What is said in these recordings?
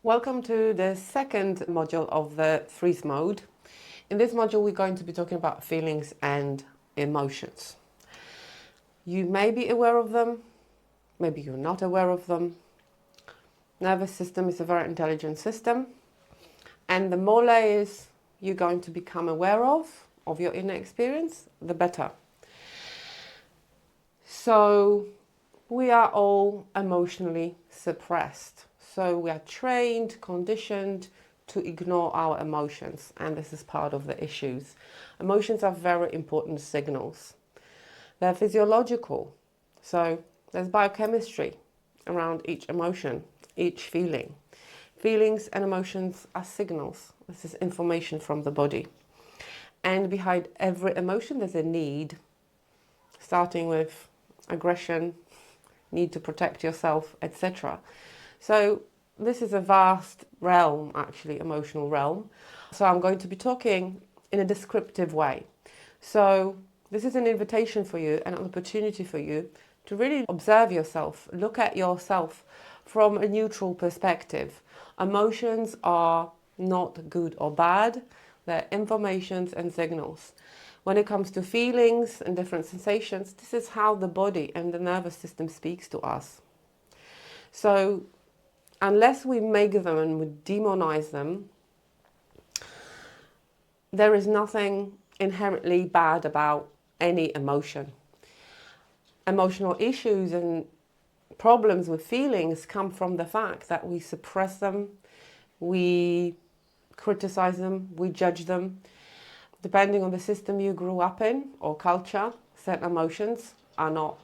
Welcome to the second module of the freeze mode. In this module, we're going to be talking about feelings and emotions. You may be aware of them, maybe you're not aware of them. Nervous system is a very intelligent system, and the more layers you're going to become aware of your inner experience, the better. So we are all emotionally suppressed. So we are trained, conditioned to ignore our emotions, and this is part of the issues. Emotions are very important signals. They're physiological, so there's biochemistry around each emotion, each feeling. Feelings and emotions are signals. This is information from the body. And behind every emotion there's a need, starting with aggression, need to protect yourself, etc. So this is a vast realm, actually, emotional realm. So I'm going to be talking in a descriptive way. So this is an invitation for you, an opportunity for you to really observe yourself, look at yourself from a neutral perspective. Emotions are not good or bad, they're informations and signals. When it comes to feelings and different sensations, this is how the body and the nervous system speaks to us. So unless we make them and we demonize them, there is nothing inherently bad about any emotion. Emotional issues and problems with feelings come from the fact that we suppress them, we criticize them, we judge them. Depending on the system you grew up in or culture, certain emotions are not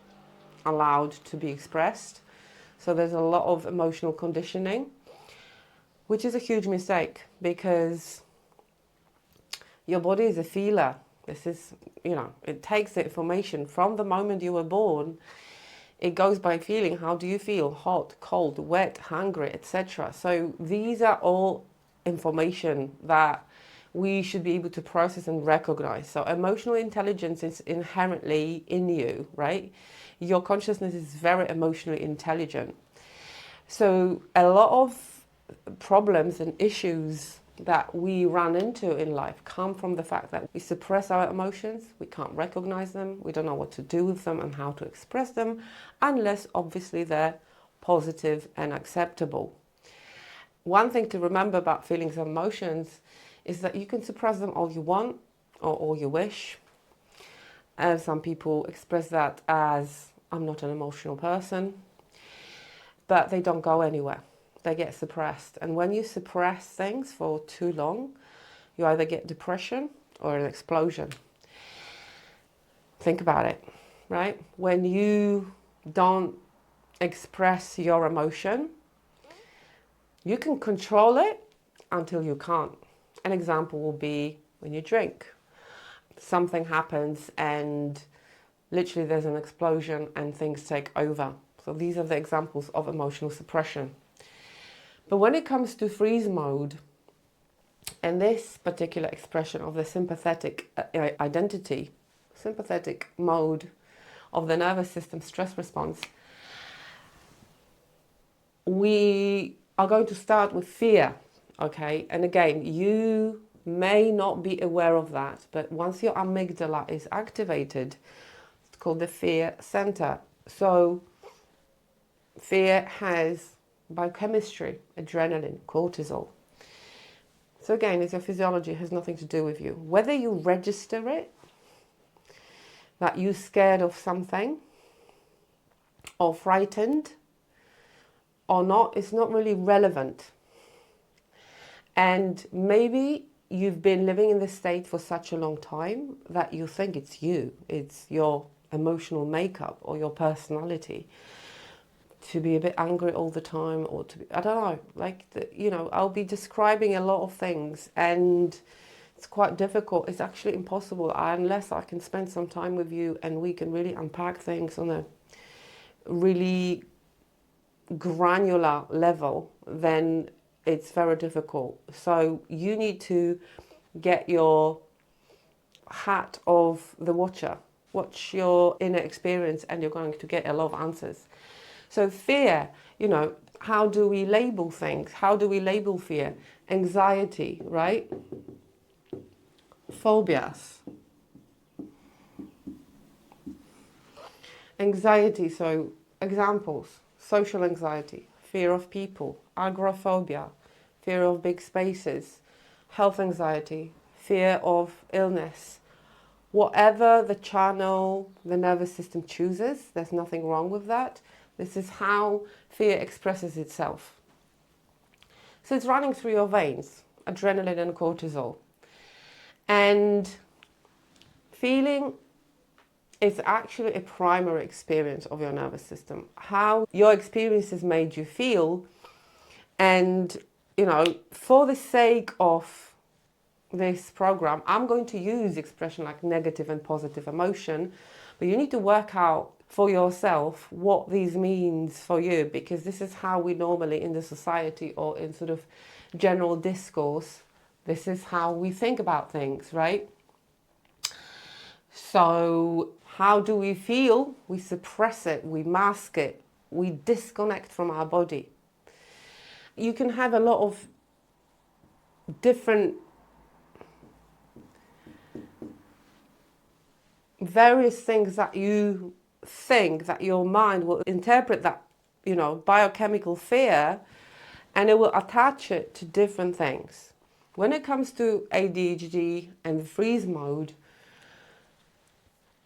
allowed to be expressed. So there's a lot of emotional conditioning, which is a huge mistake because your body is a feeler. This is, it takes the information from the moment you were born. It goes by feeling. How do you feel? Hot, cold, wet, hungry, etc. So these are all information that we should be able to process and recognize. So emotional intelligence is inherently in you, right? Your consciousness is very emotionally intelligent. So a lot of problems and issues that we run into in life come from the fact that we suppress our emotions, we can't recognize them, we don't know what to do with them and how to express them, unless obviously they're positive and acceptable. One thing to remember about feelings and emotions is that you can suppress them all you want or all you wish. And some people express that as, I'm not an emotional person, but they don't go anywhere. They get suppressed. And when you suppress things for too long, you either get depression or an explosion. Think about it, right? When you don't express your emotion, you can control it until you can't. An example will be when you drink. Something happens and literally there's an explosion and things take over. So these are the examples of emotional suppression. But when it comes to freeze mode, and this particular expression of the sympathetic identity, sympathetic mode of the nervous system stress response, we are going to start with fear, okay? And again, you may not be aware of that, but once your amygdala is activated, it's called the fear center. So fear has biochemistry, adrenaline, cortisol. So again, it's your physiology, it has nothing to do with you. Whether you register it, that you're scared of something, or frightened, or not, it's not really relevant. And maybe you've been living in this state for such a long time that you think it's you, it's your emotional makeup or your personality. To be a bit angry all the time, or to be, I don't know, like, I'll be describing a lot of things and it's quite difficult. It's actually impossible unless I can spend some time with you and we can really unpack things on a really granular level, then it's very difficult. So you need to get your hat of the watcher, watch your inner experience, and you're going to get a lot of answers. So fear, How do we label things? How do we label fear? Anxiety, right? Phobias. Anxiety, so examples: social anxiety, fear of people, agoraphobia, fear of big spaces, health anxiety, fear of illness. Whatever the channel the nervous system chooses, there's nothing wrong with that. This is how fear expresses itself. So it's running through your veins, adrenaline and cortisol. And feeling is actually a primary experience of your nervous system. How your experiences made you feel. And, for the sake of this program, I'm going to use expression like negative and positive emotion, but you need to work out for yourself what these means for you, because this is how we normally in the society or in sort of general discourse, this is how we think about things, right? So how do we feel? We suppress it, we mask it, we disconnect from our body. You can have a lot of different various things that you think that your mind will interpret that, biochemical fear, and it will attach it to different things. When it comes to ADHD and freeze mode,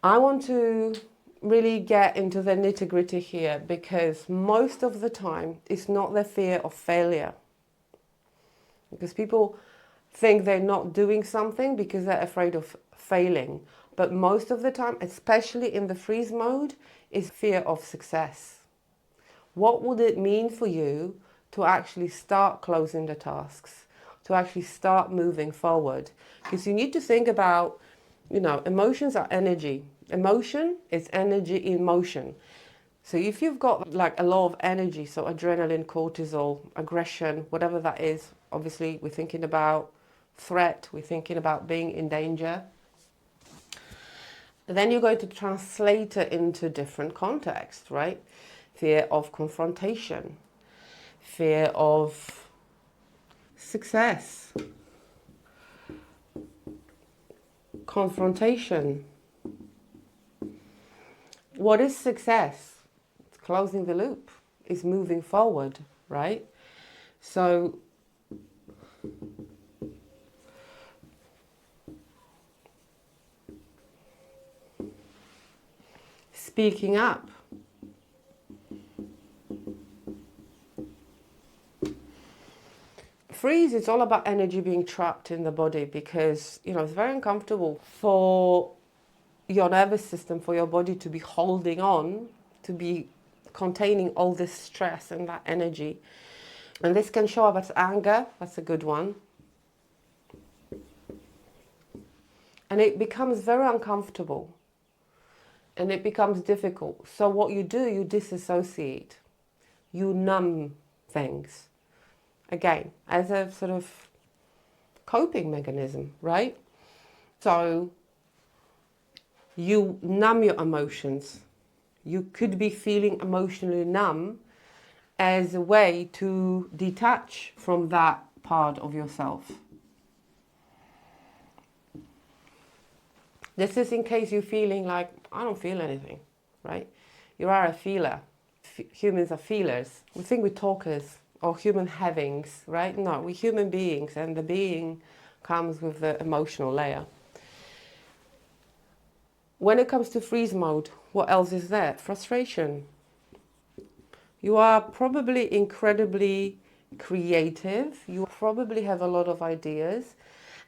I want to really get into the nitty-gritty here, because most of the time it's not the fear of failure. Because people think they're not doing something because they're afraid of failing. But most of the time, especially in the freeze mode, is fear of success. What would it mean for you to actually start closing the tasks, to actually start moving forward? Because you need to think about, emotions are energy. Emotion is energy in motion. So if you've got like a lot of energy, so adrenaline, cortisol, aggression, whatever that is, obviously we're thinking about threat, we're thinking about being in danger. Then you're going to translate it into different contexts, right? Fear of confrontation, fear of success, confrontation. What is success? It's closing the loop, it's moving forward, right? So speaking up. Freeze, it's all about energy being trapped in the body, because, it's very uncomfortable for your nervous system, for your body to be holding on, to be containing all this stress and that energy. And this can show up as anger, that's a good one. And it becomes very uncomfortable. And it becomes difficult. So what you do, you disassociate. You numb things. Again, as a sort of coping mechanism, right? So you numb your emotions. You could be feeling emotionally numb as a way to detach from that part of yourself. This is in case you're feeling like, I don't feel anything, right? You are a feeler. Humans are feelers. We think we're talkers or human havings, right? No, we're human beings, and the being comes with the emotional layer. When it comes to freeze mode, what else is there? Frustration. You are probably incredibly creative. You probably have a lot of ideas,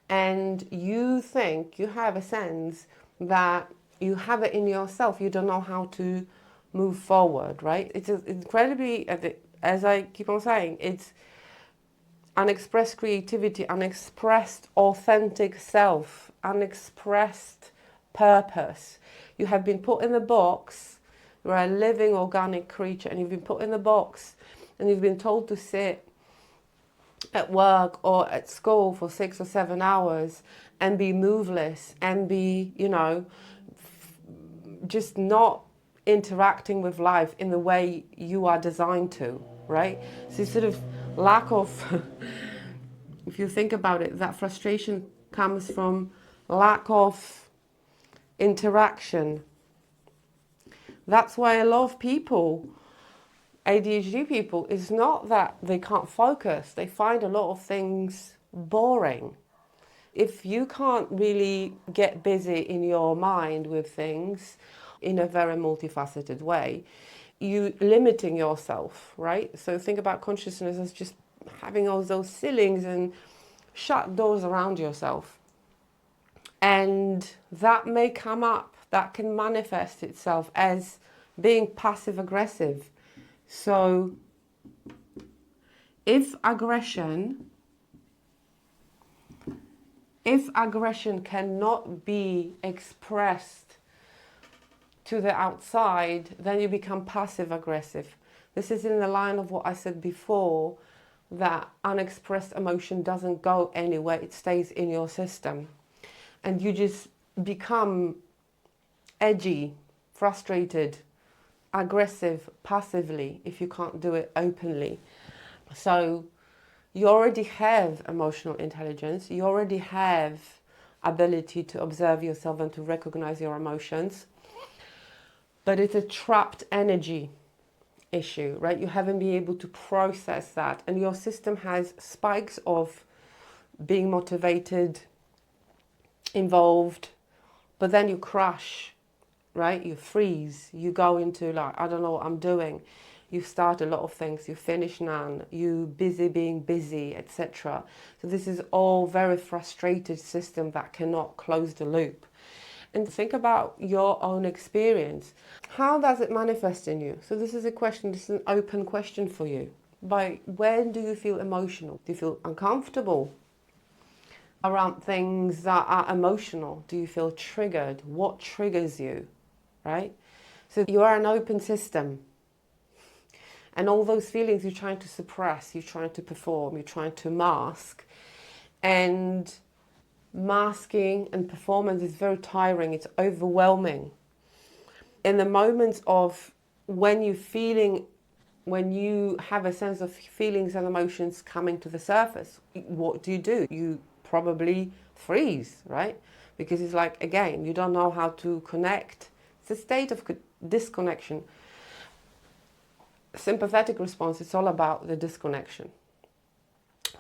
and you think, you have a sense that you have it in yourself. You don't know how to move forward, right? It's incredibly, as I keep on saying, it's unexpressed creativity, unexpressed authentic self, unexpressed purpose. You have been put in a box. You're a living organic creature, and you've been put in a box, and you've been told to sit at work or at school for 6 or 7 hours and be moveless and be, just not interacting with life in the way you are designed to, right? So sort of lack of, if you think about it, that frustration comes from lack of interaction. That's why a lot of people, ADHD people, is not that they can't focus. They find a lot of things boring. If you can't really get busy in your mind with things in a very multifaceted way, you limiting yourself, right? So think about consciousness as just having all those ceilings and shut doors around yourself. And that may come up, that can manifest itself as being passive aggressive. So if aggression cannot be expressed to the outside, then you become passive aggressive. This is in the line of what I said before, that unexpressed emotion doesn't go anywhere, it stays in your system. And you just become edgy, frustrated, aggressive passively if you can't do it openly. So you already have emotional intelligence, you already have ability to observe yourself and to recognize your emotions, but it's a trapped energy issue, right? You haven't been able to process that, and your system has spikes of being motivated, involved, but then you crash, right? You freeze, you go into like, I don't know what I'm doing. You start a lot of things, you finish none, you busy being busy, etc. So this is all very frustrated system that cannot close the loop. And think about your own experience. How does it manifest in you? So this is a question, this is an open question for you. By when do you feel emotional? Do you feel uncomfortable around things that are emotional? Do you feel triggered? What triggers you, right? So you are an open system. And all those feelings you're trying to suppress, you're trying to perform, you're trying to mask. And masking and performance is very tiring, it's overwhelming. In the moments of when you have a sense of feelings and emotions coming to the surface, what do? You probably freeze, right? Because it's like, again, you don't know how to connect. It's a state of disconnection. Sympathetic response, it's all about the disconnection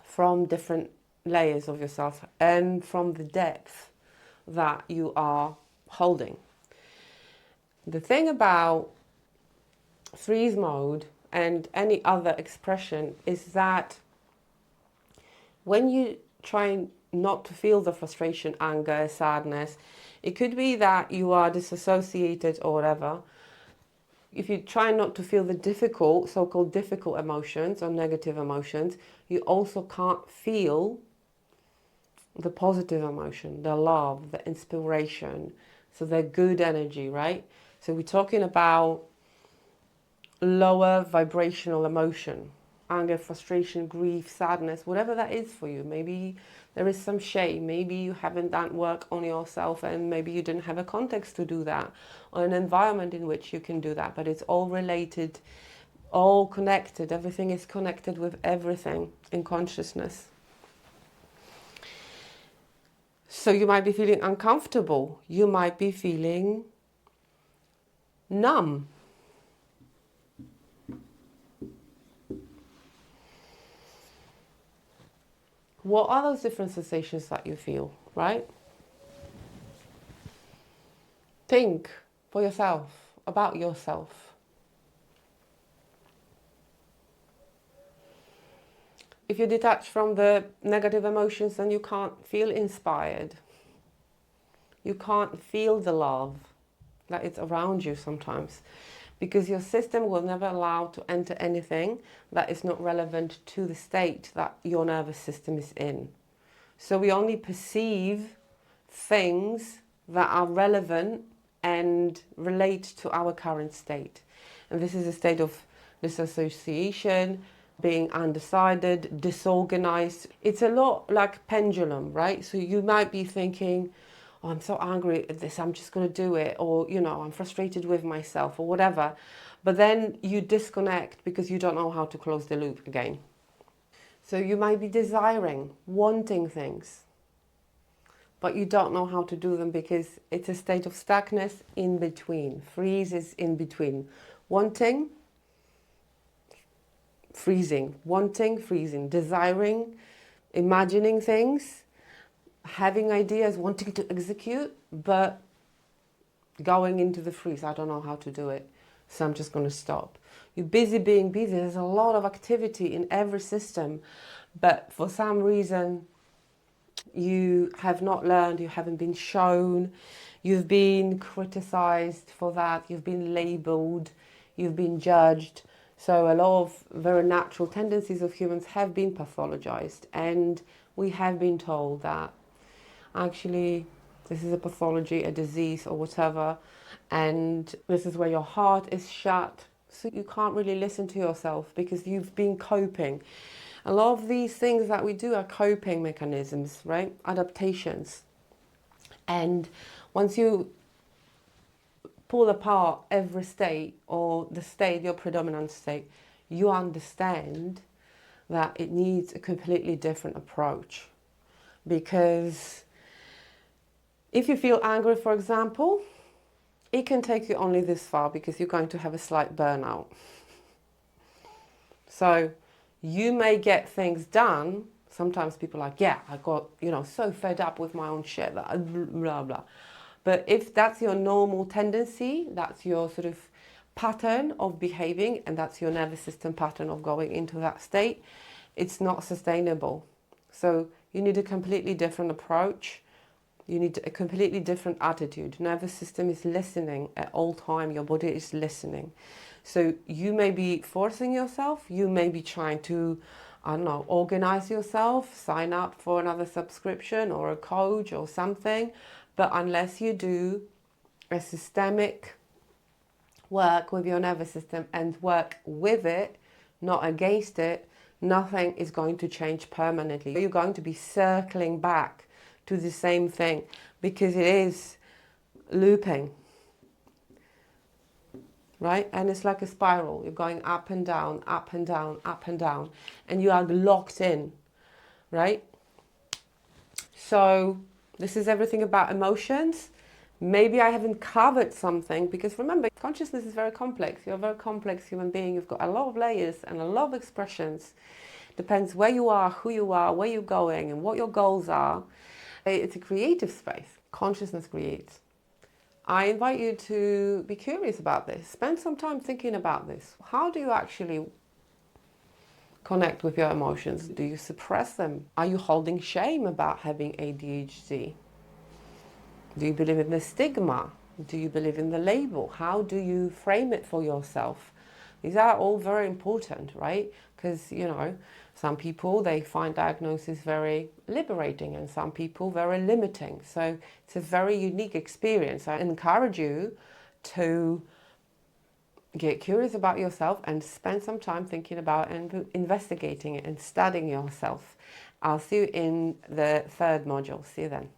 from different layers of yourself and from the depth that you are holding. The thing about freeze mode and any other expression is that when you try not to feel the frustration, anger, sadness, it could be that you are disassociated or whatever. If you try not to feel the difficult, so-called difficult emotions or negative emotions, you also can't feel the positive emotion, the love, the inspiration, so the good energy, right? So we're talking about lower vibrational emotion, anger, frustration, grief, sadness, whatever that is for you. Maybe there is some shame, maybe you haven't done work on yourself and maybe you didn't have a context to do that, or an environment in which you can do that, but it's all related, all connected. Everything is connected with everything in consciousness. So you might be feeling uncomfortable, you might be feeling numb. What are those different sensations that you feel, right? Think for yourself, about yourself. If you detach from the negative emotions, then you can't feel inspired. You can't feel the love that is around you sometimes, because your system will never allow to enter anything that is not relevant to the state that your nervous system is in. So we only perceive things that are relevant and relate to our current state. And this is a state of disassociation, being undecided, disorganized. It's a lot like pendulum, right? So you might be thinking, oh, I'm so angry at this, I'm just going to do it. Or, you know, I'm frustrated with myself or whatever. But then you disconnect because you don't know how to close the loop again. So you might be desiring, wanting things, but you don't know how to do them because it's a state of stuckness in between. Freeze is in between. Wanting, freezing. Wanting, freezing. Desiring, imagining things, having ideas, wanting to execute, but going into the freeze. I don't know how to do it, so I'm just going to stop. You're busy being busy. There's a lot of activity in every system, but for some reason you have not learned, you haven't been shown, you've been criticized for that, you've been labeled, you've been judged. So a lot of very natural tendencies of humans have been pathologized, and we have been told that actually this is a pathology, a disease or whatever, and this is where your heart is shut. So you can't really listen to yourself because you've been coping. A lot of these things that we do are coping mechanisms, right? Adaptations. And once you pull apart every state, or the state, your predominant state, you understand that it needs a completely different approach. Because if you feel angry, for example, it can take you only this far because you're going to have a slight burnout. So you may get things done. Sometimes people are like, yeah, I got, so fed up with my own shit, that blah, blah. But if that's your normal tendency, that's your sort of pattern of behaving, and that's your nervous system pattern of going into that state, it's not sustainable. So you need a completely different approach. You need a completely different attitude. Nervous system is listening at all time. Your body is listening. So you may be forcing yourself. You may be trying to, organize yourself, sign up for another subscription or a coach or something. But unless you do a systemic work with your nervous system and work with it, not against it, nothing is going to change permanently. You're going to be circling back to the same thing because it is looping, right? And it's like a spiral. You're going up and down, up and down, up and down, and you are locked in, right? So this is everything about emotions. Maybe I haven't covered something because remember, consciousness is very complex. You're a very complex human being. You've got a lot of layers and a lot of expressions. Depends where you are, who you are, where you're going, and what your goals are. It's a creative space. Consciousness creates. I invite you to be curious about this. Spend some time thinking about this. How do you actually connect with your emotions? Do you suppress them? Are you holding shame about having ADHD? Do you believe in the stigma? Do you believe in the label? How do you frame it for yourself? These are all very important, right? Because, some people, they find diagnosis very liberating and some people very limiting. So it's a very unique experience. I encourage you to get curious about yourself and spend some time thinking about and investigating it and studying yourself. I'll see you in the third module. See you then.